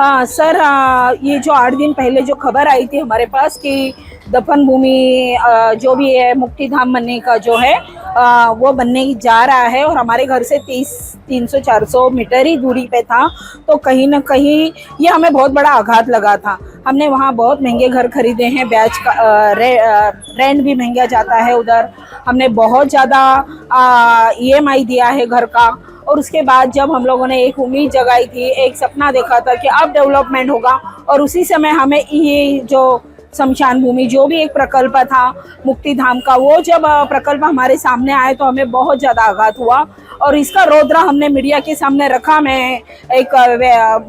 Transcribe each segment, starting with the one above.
Sir, ये जो 8 दिन पहले जो खबर आई थी हमारे पास कि दफन भूमि जो भी है मुक्तिधाम बनने का जो है वो बनने जा रहा है और हमारे घर से 300-400 मीटर ही दूरी पे था। तो कहीं ना कहीं ये हमें बहुत बड़ा आघात लगा था। हमने वहाँ बहुत महंगे घर खरीदे हैं, ब्याज का रेंट भी महंगा जाता है उधर। हमने बहुत ज़्यादा EMI दिया है घर का। और उसके बाद जब हम लोगों ने एक उम्मीद जगाई थी, एक सपना देखा था कि अब डेवलपमेंट होगा, और उसी समय हमें ये जो शमशान भूमि जो भी एक प्रकल्प था मुक्तिधाम का, वो जब प्रकल्प हमारे सामने आए तो हमें बहुत ज़्यादा आघात हुआ और इसका रौद्र हमने मीडिया के सामने रखा। मैं एक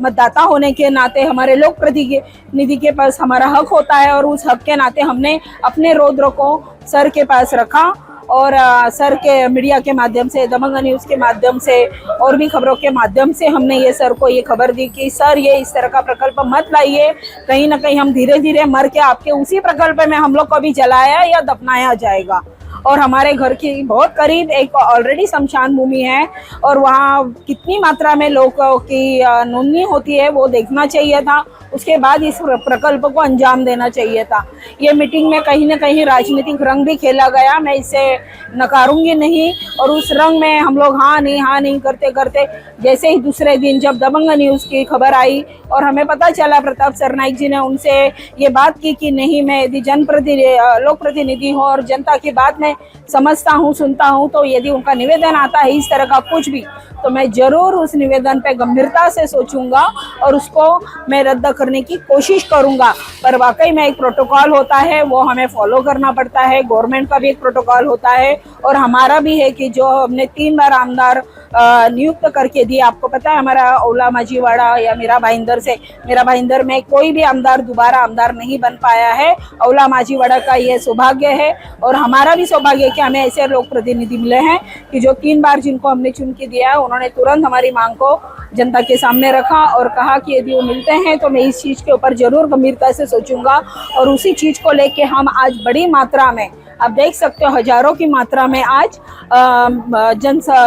मतदाता होने के नाते हमारे लोक प्रतिनिधि के पास हमारा हक होता है और उस हक के नाते हमने अपने रौद्र को सर के पास रखा और सर के मीडिया के माध्यम से, दबंग न्यूज़ के माध्यम से और भी खबरों के माध्यम से हमने ये सर को ये खबर दी कि सर ये इस तरह का प्रकल्प मत लाइए, कहीं ना कहीं हम धीरे धीरे मर के आपके उसी प्रकल्प में हम लोग को भी जलाया या दफनाया जाएगा। और हमारे घर की बहुत करीब एक ऑलरेडी शमशान भूमि है और वहाँ कितनी मात्रा में लोगों की नोंदनी होती है वो देखना चाहिए था। उसके बाद इस प्रकल्प को अंजाम देना चाहिए था। ये मीटिंग में कहीं ना कहीं राजनीतिक रंग भी खेला गया, मैं इसे नकारूंगी नहीं। और उस रंग में हम लोग हाँ नहीं करते करते जैसे ही दूसरे दिन जब दबंग न्यूज़ की खबर आई और हमें पता चला प्रताप सरनाइक जी ने उनसे ये बात की कि नहीं, मैं यदि लोक प्रतिनिधि हूँ और जनता की बात मैं समझता हूँ, सुनता हूँ, तो यदि उनका निवेदन आता है इस तरह का कुछ भी तो मैं जरूर उस निवेदन पे गंभीरता से सोचूंगा और उसको मैं रद्द करने की कोशिश करूंगा। पर वाकई में एक प्रोटोकॉल होता है, वो हमें फॉलो करना पड़ता है। गवर्नमेंट का भी एक प्रोटोकॉल होता है और हमारा भी है कि जो हमने 3 बार आमदार नियुक्त करके दिए। आपको पता है हमारा ओला माजीवाड़ा या मीरा भाईंदर में कोई भी आमदार दोबारा आमदार नहीं बन पाया है। ओला माजीवाड़ा का ये सौभाग्य है और हमारा भी सौभाग्य है कि हमें ऐसे लोक प्रतिनिधि मिले हैं कि जो 3 बार जिनको हमने चुन के दिया है उन्होंने तुरंत हमारी मांग को जनता के सामने रखा और कहा कि यदि वो मिलते हैं तो मैं इस चीज़ के ऊपर जरूर गंभीरता से सोचूंगा। और उसी चीज़ को लेके हम आज बड़ी मात्रा में, आप देख सकते हो हजारों की मात्रा में आज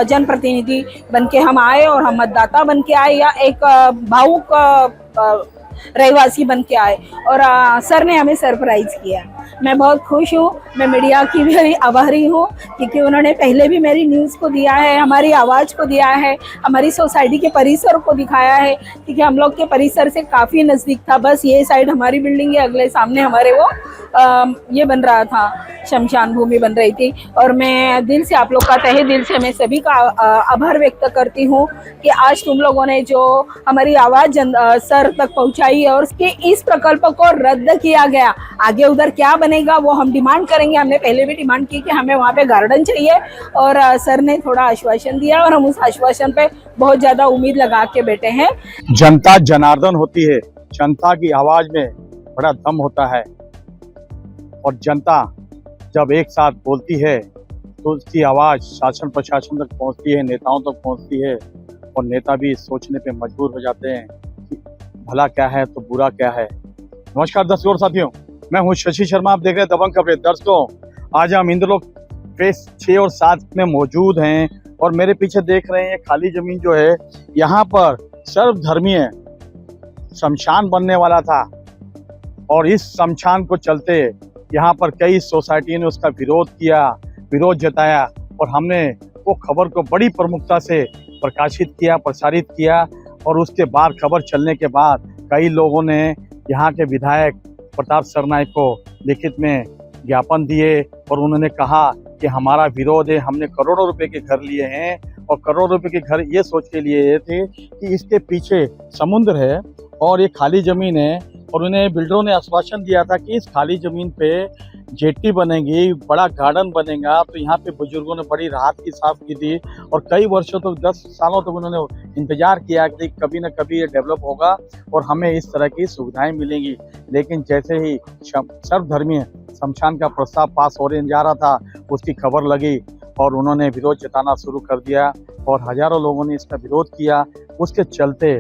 जनप्रतिनिधि बन के हम आए और हम मतदाता बन के आए या एक भावुक रहवासी बन के आए और सर ने हमें सरप्राइज किया। मैं बहुत खुश हूँ। मैं मीडिया की भी आभारी हूँ क्योंकि उन्होंने पहले भी मेरी न्यूज़ को दिया है, हमारी आवाज़ को दिया है, हमारी सोसाइटी के परिसर को दिखाया है क्योंकि हम लोग के परिसर से काफ़ी नज़दीक था। बस ये साइड हमारी बिल्डिंग है, अगले सामने हमारे वो ये बन रहा था, शमशान भूमि बन रही थी। और मैं दिल से, आप लोग का तहे दिल से मैं सभी का आभार व्यक्त करती हूँ कि आज तुम लोगों ने जो हमारी आवाज़ सर तक पहुँचाई और उसके इस प्रकल्प को रद्द किया गया। आगे उधर क्या बनेगा वो हम डिमांड करेंगे। हमने पहले भी डिमांड की कि हमें वहाँ पे गार्डन चाहिए और सर ने थोड़ा आश्वासन दिया और हम उस आश्वासन पे बहुत ज़्यादा उम्मीद लगा के बैठे हैं। जनता जनार्दन होती है, जनता की आवाज़ में बड़ा दम होता है और जनता जब एक साथ बोलती है तो उसकी आवाज़ शासन प्रशासन तक पहुंचती है, नेताओं तक पहुंचती है और नेता भी सोचने पे मजबूर हो जाते हैं कि भला क्या है तो बुरा क्या है। नमस्कार दर्शकों और साथियों, मैं हूं शशि शर्मा, आप देख रहे हैं दबंग खबरें। दर्शकों, आज हम इंद्रलोक फेज 6 और 7 में मौजूद हैं और मेरे पीछे देख रहे हैं खाली जमीन जो है, यहाँ पर सर्वधर्मीय शमशान बनने वाला था और इस शमशान को चलते यहाँ पर कई सोसाइटी ने उसका विरोध जताया और हमने वो खबर को बड़ी प्रमुखता से प्रकाशित किया, प्रसारित किया और उसके बाद खबर चलने के बाद कई लोगों ने यहाँ के विधायक प्रताप सरनाइक को लिखित में ज्ञापन दिए और उन्होंने कहा कि हमारा विरोध है, हमने करोड़ों रुपए के घर लिए हैं और करोड़ों रुपए के घर ये सोच के लिए थे कि इसके पीछे समुद्र है और ये खाली ज़मीन है। और उन्हें बिल्डरों ने आश्वासन दिया था कि इस खाली ज़मीन पे जेटी बनेगी, बड़ा गार्डन बनेगा। तो यहाँ पे बुजुर्गों ने बड़ी राहत की सांस की थी और कई वर्षों तक 10 सालों तक उन्होंने इंतजार किया कि कभी न कभी ये डेवलप होगा और हमें इस तरह की सुविधाएं मिलेंगी। लेकिन जैसे ही सर्वधर्मीय शमशान का प्रस्ताव पास होने जा रहा था, उसकी खबर लगी और उन्होंने विरोध जताना शुरू कर दिया और हजारों लोगों ने इसका विरोध किया। उसके चलते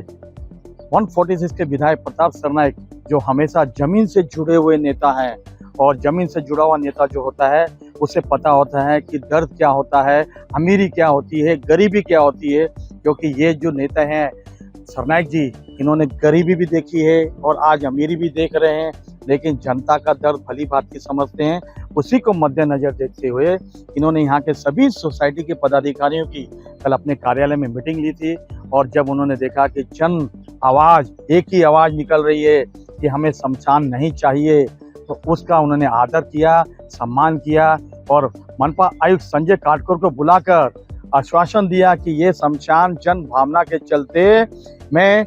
146 के विधायक प्रताप सरनाइक, जो हमेशा जमीन से जुड़े हुए नेता हैं और जमीन से जुड़ा हुआ नेता जो होता है उसे पता होता है कि दर्द क्या होता है, अमीरी क्या होती है, गरीबी क्या होती है, क्योंकि ये जो नेता हैं सरनाइक जी, इन्होंने गरीबी भी देखी है और आज अमीरी भी देख रहे हैं, लेकिन जनता का दर्द भली भांति समझते हैं। उसी को मद्देनजर देखते हुए इन्होंने यहाँ के सभी सोसाइटी के पदाधिकारियों की कल अपने कार्यालय में मीटिंग ली थी और जब उन्होंने देखा कि जन आवाज, एक ही आवाज निकल रही है कि हमें शमशान नहीं चाहिए, तो उसका उन्होंने आदर किया, सम्मान किया और मनपा आयुक्त संजय काटकोर को बुलाकर आश्वासन दिया कि ये शमशान जन भावना के चलते मैं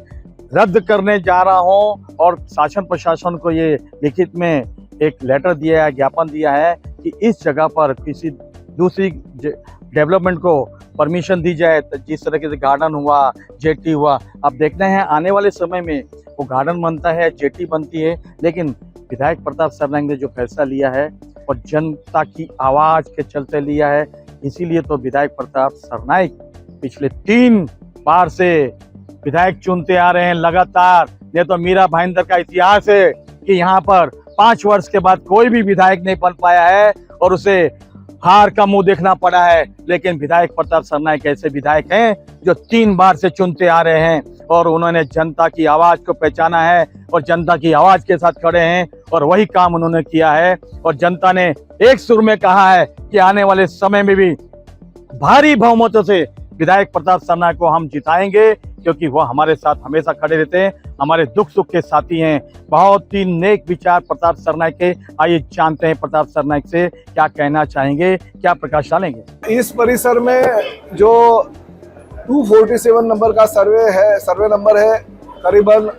रद्द करने जा रहा हूं और शासन प्रशासन को ये लिखित में एक लेटर दिया है, ज्ञापन दिया है कि इस जगह पर किसी दूसरी डेवलपमेंट को परमिशन दी जाए। तो जिस तरह से गार्डन हुआ, जेटी हुआ, अब देखते हैं आने वाले समय में वो गार्डन बनता है, जेटी बनती है, लेकिन विधायक प्रताप सरनाइक ने जो फैसला लिया है और जनता की आवाज के चलते लिया है, इसीलिए तो विधायक प्रताप सरनाइक पिछले 3 बार से विधायक चुनते आ रहे हैं लगातार। ये तो मीरा भाईंदर का इतिहास है कि यहाँ पर 5 वर्ष के बाद कोई भी विधायक नहीं बन पाया है और उसे हार का मुंह देखना पड़ा है, लेकिन विधायक प्रताप सरनाइक ऐसे विधायक हैं जो 3 बार से चुनते आ रहे हैं और उन्होंने जनता की आवाज को पहचाना है और जनता की आवाज के साथ खड़े हैं और वही काम उन्होंने किया है। और जनता ने एक सुर में कहा है कि आने वाले समय में भी भारी बहुमतों से विधायक प्रताप सरनाइक को हम जिताएंगे, क्योंकि वह हमारे साथ हमेशा खड़े रहते हैं, हमारे दुख सुख के साथी हैं। बहुत ही नेक विचार प्रताप सरनाइक के। आइए जानते हैं प्रताप सरनाइक से क्या कहना चाहेंगे, क्या प्रकाश डालेंगे। इस परिसर में जो 247 नंबर का सर्वे नंबर है, करीबन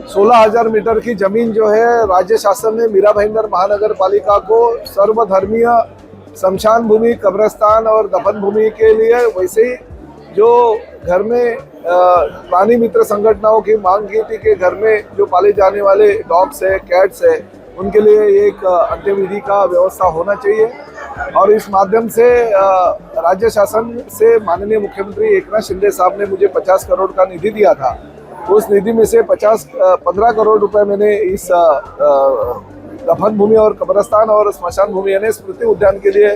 16,000 मीटर की जमीन जो है राज्य शासन ने मीरा भाईंदर महानगर पालिका को सर्वधर्मीय शमशान भूमि, कब्रिस्तान और दफन भूमि के लिए, वैसे ही जो घर में प्राणी मित्र संगठनों की मांग की थी कि घर में जो पाले जाने वाले डॉग्स है, कैट्स है, उनके लिए एक अंत्यविधि का व्यवस्था होना चाहिए। और इस माध्यम से राज्य शासन से माननीय मुख्यमंत्री एकनाथ शिंदे साहब ने मुझे 50 करोड़ का निधि दिया था। उस निधि में से 15 करोड़ रुपए मैंने इस दफन भूमि और कब्रिस्तान और स्मशान भूमि यानी स्मृति उद्यान के लिए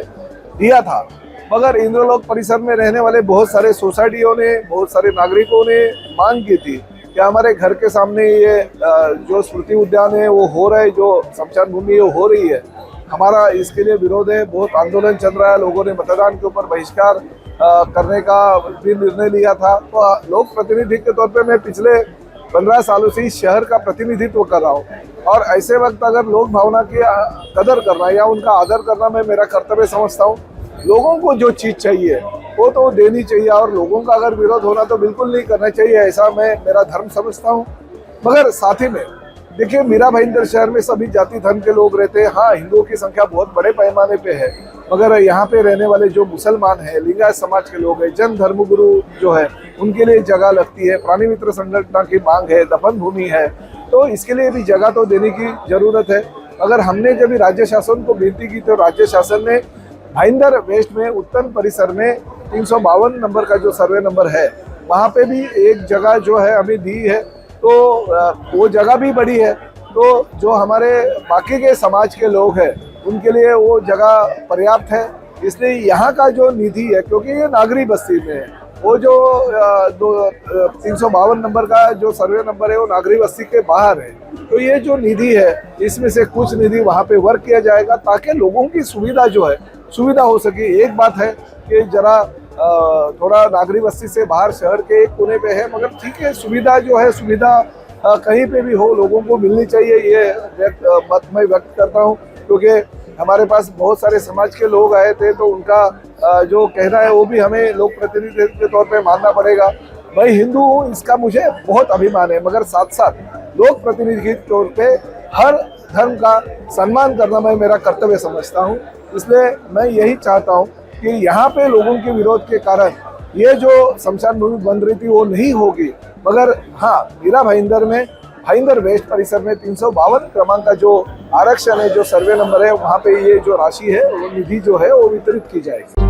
दिया था। मगर इंद्रलोक परिसर में रहने वाले बहुत सारे सोसाइटियों ने, बहुत सारे नागरिकों ने मांग की थी कि हमारे घर के सामने ये जो स्मृति उद्यान है वो हो रहा है, जो शमशान भूमि है वो हो रही है, हमारा इसके लिए विरोध है। बहुत आंदोलन चल रहा है, लोगों ने मतदान के ऊपर बहिष्कार करने का भी निर्णय लिया था। तो लोक प्रतिनिधि के तौर पे मैं पिछले 15 सालों से इस शहर का प्रतिनिधित्व कर रहा हूँ और ऐसे वक्त अगर लोक भावना की कदर करना या उनका आदर करना मैं मेरा कर्तव्य समझता हूँ। लोगों को जो चीज़ चाहिए वो तो देनी चाहिए और लोगों का अगर विरोध होना तो बिल्कुल नहीं करना चाहिए, ऐसा मैं मेरा धर्म समझता हूँ। मगर साथ ही में देखिए, मीरा भाईंदर शहर में सभी जाति धर्म के लोग रहते हैं। हाँ, हिंदुओं की संख्या बहुत बड़े पैमाने पे है, मगर यहाँ पे रहने वाले जो मुसलमान हैं, लिंगायत समाज के लोग हैं, जन धर्मगुरु जो है उनके लिए जगह लगती है, प्राणी मित्र संगठन की मांग है, दफन भूमि है, तो इसके लिए भी जगह तो देने की जरूरत है। अगर हमने जब राज्य शासन को विनती की तो राज्य शासन ने भाईंदर वेस्ट में उत्तर परिसर में 352 नंबर का जो सर्वे नंबर है वहाँ पे भी एक जगह जो है हमें दी है। तो वो जगह भी बड़ी है, तो जो हमारे बाकी के समाज के लोग हैं उनके लिए वो जगह पर्याप्त है। इसलिए यहाँ का जो निधि है, क्योंकि ये नागरी बस्ती में है, वो जो 352 नंबर का जो सर्वे नंबर है वो नागरी बस्ती के बाहर है, तो ये जो निधि है इसमें से कुछ निधि वहाँ पे वर्क किया जाएगा ताकि लोगों की सुविधा जो है सुविधा हो सके। एक बात है कि जरा थोड़ा नागरी बस्ती से बाहर शहर के एक कोने पे है, मगर ठीक है, सुविधा जो है सुविधा कहीं पे भी हो लोगों को मिलनी चाहिए, ये मत मैं व्यक्त करता हूँ। क्योंकि हमारे पास बहुत सारे समाज के लोग आए थे तो उनका जो कहना है वो भी हमें लोक प्रतिनिधि के तौर पे मानना पड़ेगा। मैं हिंदू हूँ, इसका मुझे बहुत अभिमान है, मगर साथ साथ लोक प्रतिनिधि के तौर पे हर धर्म का सम्मान करना मैं मेरा कर्तव्य समझता हूँ। इसलिए मैं यही चाहता हूँ कि यहाँ पे लोगों के विरोध के कारण ये जो शमशान भूमि बन रही थी वो नहीं होगी, मगर हाँ, मीरा भाईंदर में भाईंदर वेस्ट परिसर में 352 क्रमांक का जो आरक्षण है, जो सर्वे नंबर है, वहाँ पे ये जो राशि है वो निधि जो है वो वितरित की जाएगी।